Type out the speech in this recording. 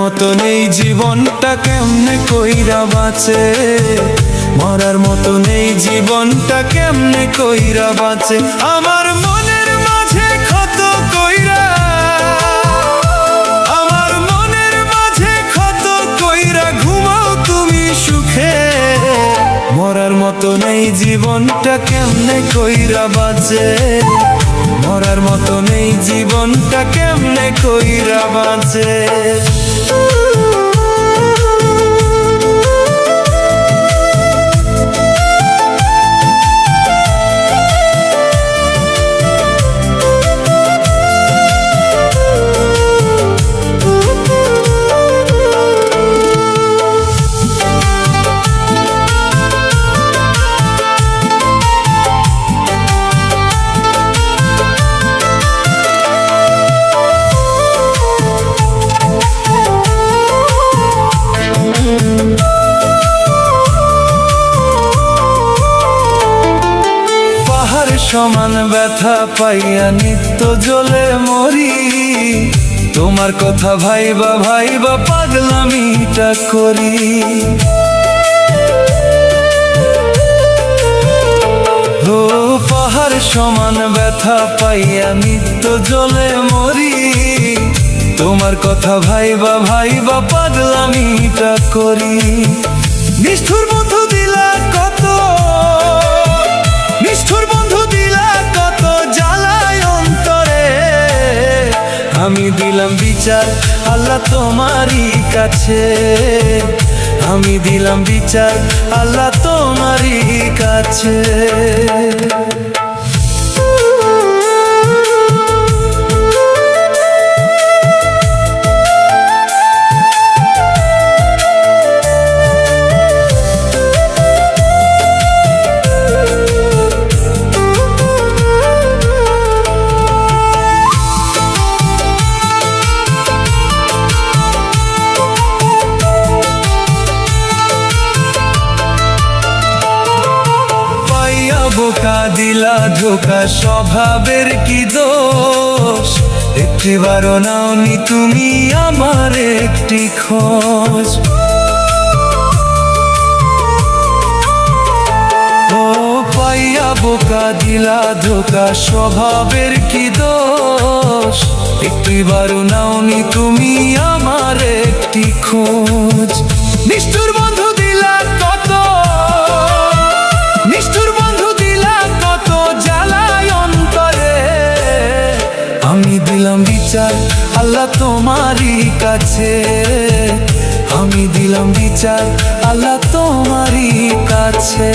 মতন এই জীবনটা কেমনে কইরা বাঁচে, মরার মতন এই জীবনটা কেমনে কইরা বাঁচে। আমার মনের মাঝে ক্ষত কইরা, আমার মনের মাঝে ক্ষত কইরা ঘুমাও তুমি সুখে, মরার মতন এই জীবনটা কেমনে কইরা বাঁচে, মরার মতন এই জীবনটা কেমনে কইরা বাঁচে। সমান ব্যথা পাইয়া নিত্য জ্বলে মরি, তোমার কথা ভাইবা ভাইবা পাগলামিটা করি। ও পাহাড় সমান ব্যথা পাইয়া নিত্য জ্বলে মরি, তোমার কথা ভাইবা ভাইবা পাগলামিটা করি। নিষ্ঠুর বন্ধু দিলা কত, নিষ্ঠুর বন্ধু দিলা কত জ্বালায় অন্তরে, আমি দিলাম বিচার আল্লাহ তোমারই কাছে, আমি দিলাম বিচার আল্লাহ তোমারই কাছে। বোকা দিলা ধোকা, স্বভাবের কি দোষ, একটিবারও নাওনি তুমি আমার একটি খোঁজ। ও পাইয়া বোকা দিলা ধোকা, স্বভাবের কি দোষ, একটিবারও নাওনি তুমি আমার একটি খোঁজ। নিষ্ঠুর বন্ধু দিলা কত, নিষ্ঠুর বন্ধু দিলা কত জ্বালায় অন্তরে, আমি দিলাম বিচার আল্লাহ তোমারই কাছে, আমি দিলাম বিচার আল্লাহ তোমারই কাছে।